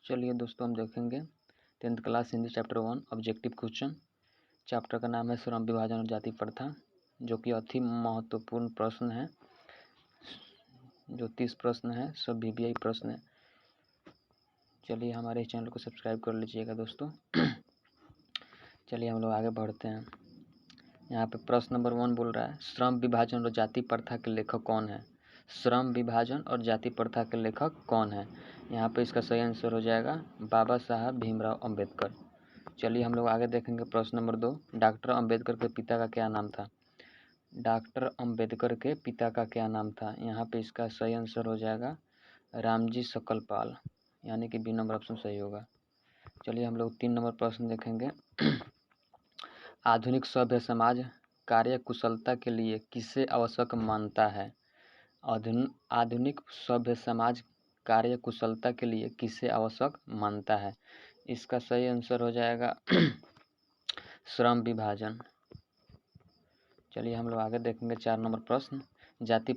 चलिए दोस्तों, हम देखेंगे 10th class Hindi chapter 1 objective question. Chapter का नाम है श्रम विभाजन और जाति प्रथा, जो कि अति महत्वपूर्ण प्रश्न है। जो 30 प्रश्न है सब VBI प्रश्न है। चलिए हमारे इस चैनल को सब्सक्राइब कर लीजिएगा दोस्तों। चलिए हम लोग आगे बढ़ते हैं। यहाँ पे प्रश्न नंबर 1 बोल रहा है, श्रम विभाजन और जाति प्रथा के लेखक कौन है। श्रम विभाजन और जाति प्रथा के लेखक कौन है। यहाँ पे इसका सही आंसर हो जाएगा बाबा साहब भीमराव अंबेडकर। चलिए हम लोग आगे देखेंगे। प्रश्न नंबर 2, डॉक्टर अंबेडकर के पिता का क्या नाम था। डॉक्टर अंबेडकर के पिता का क्या नाम था। यहाँ पे इसका सही आंसर हो जाएगा रामजी सकलपाल, यानी कि बी नंबर ऑप्शन सही होगा। चलिए हम लोग 3 नंबर प्रश्न देखेंगे। आधुनिक सभ्य समाज कार्य कुशलता के लिए किसे आवश्यक मानता है। आधुनिक सभ्य समाज कार्य कुशलता के लिए किसे आवश्यक मानता है। इसका सही आंसर हो जाएगा श्रम विभाजन। चलिए हम लोग आगे देखेंगे 4 नंबर प्रश्न। जाति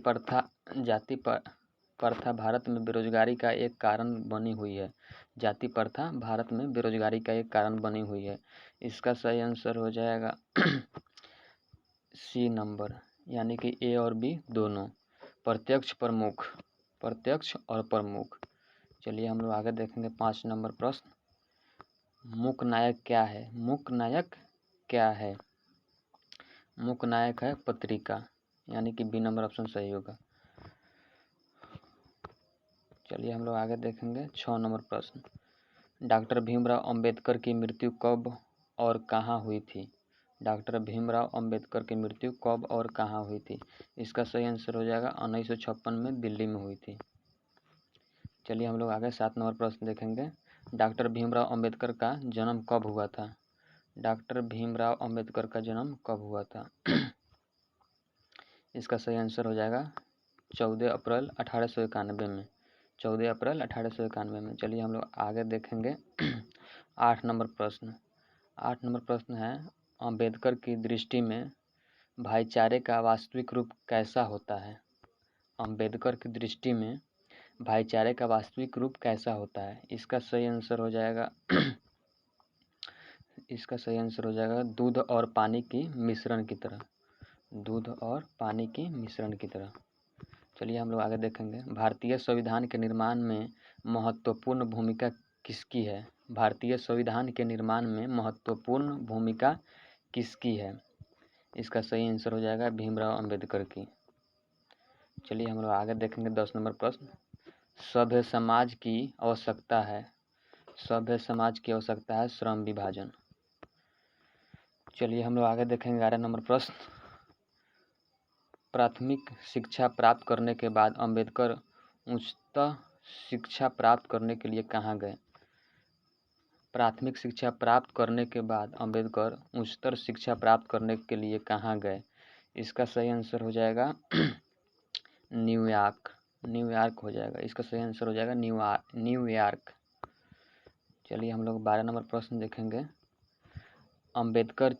प्रथा भारत में बेरोजगारी का एक कारण बनी हुई है। जाति प्रथा भारत में बेरोजगारी का एक कारण बनी हुई है। इसका सही आंसर हो जाएगा सी नंबर, यानी कि ए और बी दोनों, प्रत्यक्ष और प्रमुख। चलिए हम लोग आगे देखेंगे 5 नंबर प्रश्न। मूक नायक क्या है। मूक नायक क्या है। मूक नायक है पत्रिका, यानी कि बी नंबर ऑप्शन सही होगा। चलिए हम लोग आगे देखेंगे 6 नंबर प्रश्न। डॉक्टर भीमराव अंबेडकर की मृत्यु कब और कहाँ हुई थी। डॉक्टर भीमराव अंबेडकर की मृत्यु कब और कहाँ हुई थी। इसका सही आंसर हो जाएगा 1956 में दिल्ली में हुई थी। चलिए हम लोग आगे 7 नंबर प्रश्न देखेंगे। डॉक्टर भीमराव अंबेडकर का जन्म कब हुआ था। डॉक्टर भीमराव अंबेडकर का जन्म कब हुआ था। इसका सही आंसर हो जाएगा 14 अप्रैल 1891 में। 14 अप्रैल 1891 में। चलिए हम लोग आगे देखेंगे 8 नंबर प्रश्न। 8 नंबर प्रश्न है, अंबेडकर की दृष्टि में भाईचारे का वास्तविक रूप कैसा होता है। अंबेडकर की दृष्टि में भाईचारे का वास्तविक रूप कैसा होता है। इसका सही आंसर हो जाएगा दूध और पानी की मिश्रण की तरह। दूध और पानी की मिश्रण की तरह। चलिए हम लोग आगे देखेंगे। भारतीय संविधान के निर्माण में महत्वपूर्ण भूमिका किसकी है। भारतीय संविधान के निर्माण में महत्वपूर्ण भूमिका किसकी है। इसका सही आंसर हो जाएगा भीमराव अंबेडकर की। चलिए हम लोग आगे देखेंगे 10 नंबर प्रश्न। सभ्य समाज की आवश्यकता है। सभ्य समाज की आवश्यकता है श्रम विभाजन। चलिए हम लोग आगे देखेंगे 11 नंबर प्रश्न। प्राथमिक शिक्षा प्राप्त करने के बाद अंबेडकर उच्चतर शिक्षा प्राप्त करने के लिए कहाँ गए। प्राथमिक शिक्षा प्राप्त करने के बाद अंबेडकर उच्चतर शिक्षा प्राप्त करने के लिए कहाँ गए। इसका सही आंसर हो जाएगा न्यूयॉर्क हो जाएगा। इसका सही आंसर हो जाएगा न्यूयॉर्क। चलिए हम लोग 12 नंबर प्रश्न देखेंगे। अंबेडकर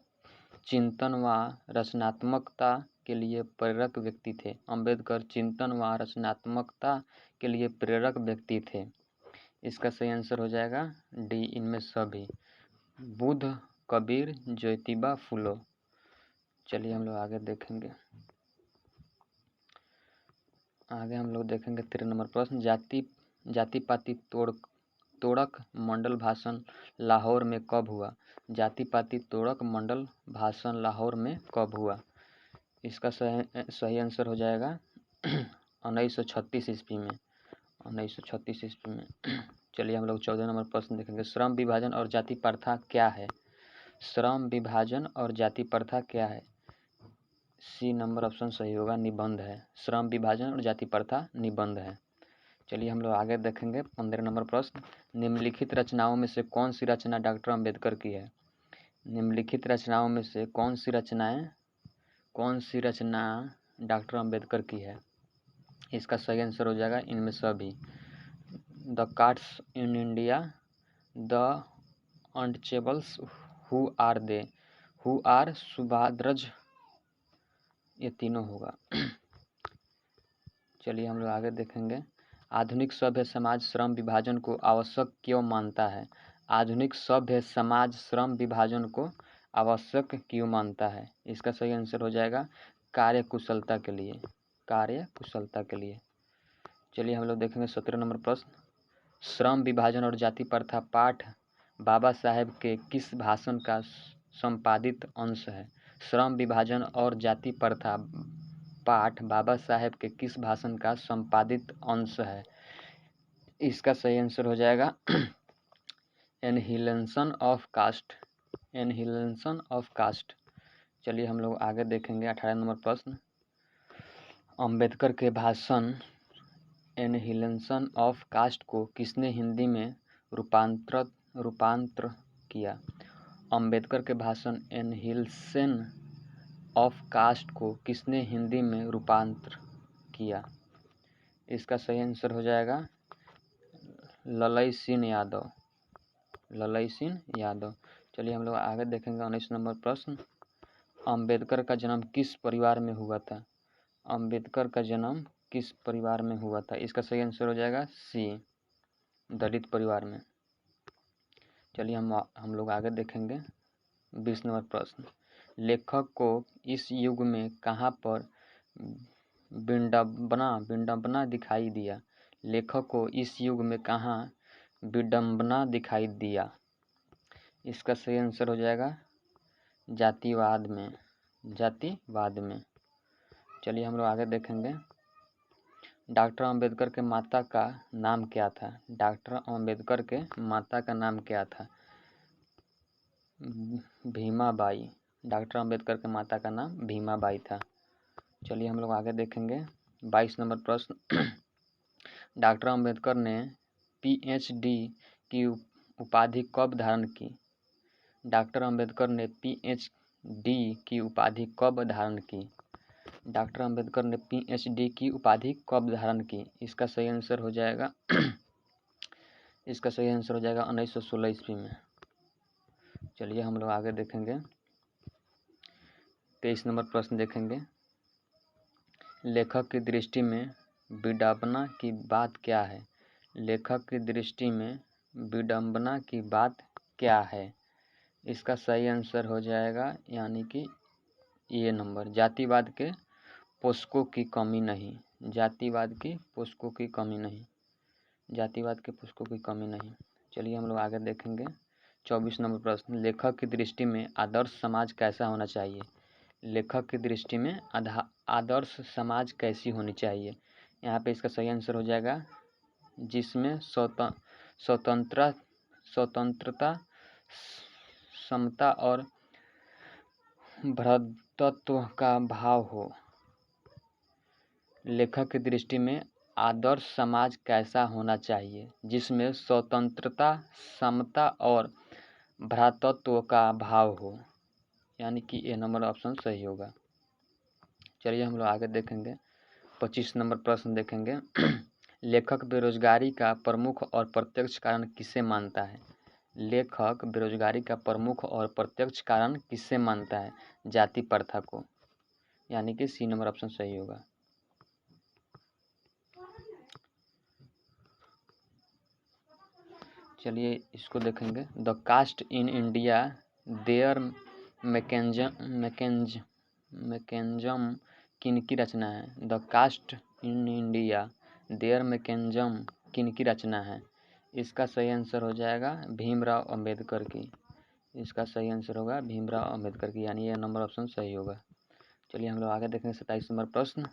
चिंतन व रचनात्मकता के लिए प्रेरक व्यक्ति थे। अंबेडकर चिंतन व रचनात्मकता के लिए प्रेरक व्यक्ति थे। इसका सही आंसर हो जाएगा डी, इनमें सभी, बुद्ध, कबीर, ज्योतिबा फुले। चलिए हम लोग आगे देखेंगे। हम लोग देखेंगे 13 नंबर प्रश्न। जाति पाति तोड़क मंडल भाषण लाहौर में कब हुआ। जाति पाति तोड़क मंडल भाषण लाहौर में कब हुआ। इसका सही आंसर हो जाएगा 1936 ईस्वी में। 1936 ईस्वी में। चलिए हम लोग 14 नंबर प्रश्न देखेंगे। श्रम विभाजन और जाति प्रथा क्या है। श्रम विभाजन और जाति प्रथा क्या है। सी नंबर ऑप्शन सही होगा, निबंध है। श्रम विभाजन और जाति प्रथा निबंध है। चलिए हम लोग आगे देखेंगे 15 नंबर प्रश्न। निम्नलिखित रचनाओं में से कौन सी रचना डॉक्टर अंबेडकर की है। निम्नलिखित रचनाओं में से कौन सी रचना डॉक्टर अंबेडकर की है। इसका सही आंसर हो जाएगा इनमें सभी, the castes in India, the untouchables, who are सुभाद्रज, ये तीनों होगा। चलिए हम लोग आगे देखेंगे आधुनिक सभ्य समाज श्रम विभाजन को आवश्यक क्यों मानता है? आधुनिक सभ्य समाज श्रम विभाजन को आवश्यक क्यों मानता है? इसका सही आंसर हो जाएगा कार्य कुशलता के लिए, कार्य कुशलता के लिए। चलिए हम लोग देखेंगे 17 नंबर प्रश्न। श्रम विभाजन और जाति प्रथा पाठ बाबा साहेब के किस भाषण का संपादित अंश है? श्रम विभाजन और जाति प्रथा पाठ बाबा साहेब के किस भाषण का संपादित अंश है? इसका सही आंसर हो जाएगा annihilation of caste, annihilation of caste. चलिए हम लोग आगे देखेंगे 18 नंबर प्रश्न। अंबेडकर के भाषण एनहिलेशन ऑफ कास्ट को किसने हिंदी में रूपांतर किया? अंबेडकर के भाषण एनहिलेशन ऑफ कास्ट को किसने हिंदी में रूपांतर किया? इसका सही आंसर हो जाएगा ललई सिंह यादव, ललई सिंह यादव। चलिए हम लोग आगे देखेंगे 19 नंबर प्रश्न। अंबेडकर का जन्म किस परिवार में हुआ था? अंबेडकर का जन्म किस परिवार में हुआ था? इसका सही आंसर हो जाएगा सी, दलित परिवार में। चलिए हम लोग आगे देखेंगे 20 नंबर प्रश्न। लेखक को इस युग में कहाँ पर विडंबना दिखाई दिया? लेखक को इस युग में कहाँ विडंबना दिखाई दिया? इसका सही आंसर हो जाएगा जातिवाद में, जातिवाद में। चलिए हम लोग आगे देखेंगे डॉक्टर अंबेडकर के माता का नाम क्या था? डॉक्टर अंबेडकर के माता का नाम क्या था? भीमाबाई। डॉक्टर अंबेडकर के माता का नाम भीमाबाई था। चलिए हम लोग आगे देखेंगे 22 नंबर प्रश्न। डॉक्टर अंबेडकर ने पीएचडी की उपाधि कब धारण की? डॉक्टर अंबेडकर ने पीएचडी की उपाधि कब धारण की? डॉक्टर अंबेडकर ने पीएचडी की उपाधि कब धारण की? इसका सही आंसर हो जाएगा इसका सही आंसर हो जाएगा 1916 ईस्वी में। चलिए हम लोग आगे देखेंगे 23 नंबर प्रश्न देखेंगे। लेखक की दृष्टि में विडंबना की बात क्या है? लेखक की दृष्टि में विडंबना की बात क्या है? इसका सही आंसर हो जाएगा यानी कि ये नंबर, जातिवाद के पोषकों की कमी नहीं, जातिवाद की पोषकों की कमी नहीं, जातिवाद के पोषकों की कमी नहीं। चलिए हम लोग आगे देखेंगे 24 नंबर प्रश्न। लेखक की दृष्टि में आदर्श समाज कैसा होना चाहिए? लेखक की दृष्टि में आदर्श समाज कैसी होनी चाहिए? यहाँ पे इसका सही आंसर हो जाएगा जिसमें स्वतंत्रता, समता और भ्रातृत्व का भाव हो। लेखक की दृष्टि में आदर्श समाज कैसा होना चाहिए? जिसमें स्वतंत्रता, समता और भ्रातृत्व का भाव हो, यानी कि ए नंबर ऑप्शन सही होगा। चलिए हम लोग आगे देखेंगे 25 नंबर प्रश्न देखेंगे। लेखक बेरोजगारी का प्रमुख और प्रत्यक्ष कारण किसे मानता है? लेखक बेरोजगारी का प्रमुख और प्रत्यक्ष कारण किसे मानता है? जाति प्रथा को, यानी कि सी नंबर ऑप्शन सही होगा। चलिए इसको देखेंगे। The caste in India their mechanism किनकी रचना है? The caste in India their mechanism किनकी रचना है? इसका सही आंसर हो जाएगा भीमराव अंबेडकर की। इसका सही आंसर होगा भीमराव अंबेडकर की, यानी यह नंबर ऑप्शन सही होगा। चलिए हम लोग आगे देखेंगे 27 नंबर प्रश्न।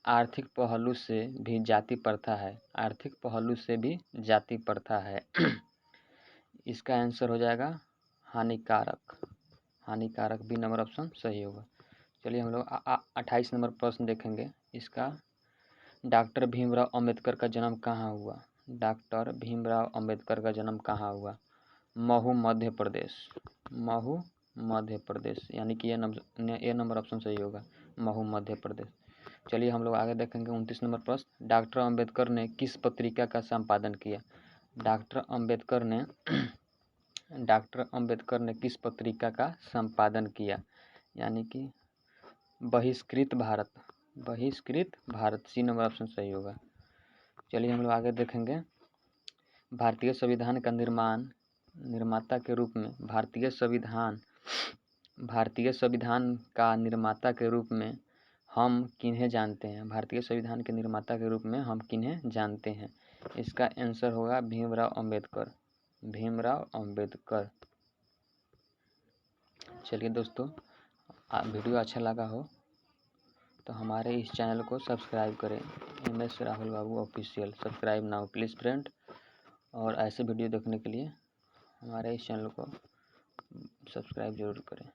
आर्थिक पहलू से भी जाति प्रथा है, आर्थिक पहलू से भी जाति प्रथा है। इसका आंसर हो जाएगा हानिकारक, हानिकारक बी नंबर ऑप्शन सही होगा। चलिए हम लोग 28 नंबर प्रश्न देखेंगे। इसका डॉक्टर भीमराव अंबेडकर का जन्म कहाँ हुआ? डॉक्टर भीमराव अंबेडकर का जन्म कहाँ हुआ? महू मध्य प्रदेश, महू मध्य प्रदेश, यानी कि ये नंबर ऑप्शन सही होगा, महू मध्य प्रदेश। चलिए हम लोग आगे देखेंगे 29 नंबर प्रश्न। डॉक्टर अंबेडकर ने किस पत्रिका का संपादन किया? डॉक्टर अंबेडकर ने किस पत्रिका का संपादन किया? यानी कि बहिष्कृत भारत, बहिष्कृत भारत, सी नंबर ऑप्शन सही होगा। चलिए हम लोग आगे देखेंगे। भारतीय संविधान का निर्माता के रूप में भारतीय संविधान का निर्माता के रूप में हम किन्हें जानते हैं? भारतीय संविधान के निर्माता के रूप में हम किन्हें जानते हैं? इसका आंसर होगा भीमराव अंबेडकर। चलिए दोस्तों, वीडियो अच्छा लगा हो तो हमारे इस चैनल को सब्सक्राइब करें। MS Rahul Babu official, subscribe now please friend. और ऐसे वीडियो देखने के लिए हमारे इस चैनल को सब्सक्राइब जरूर करें।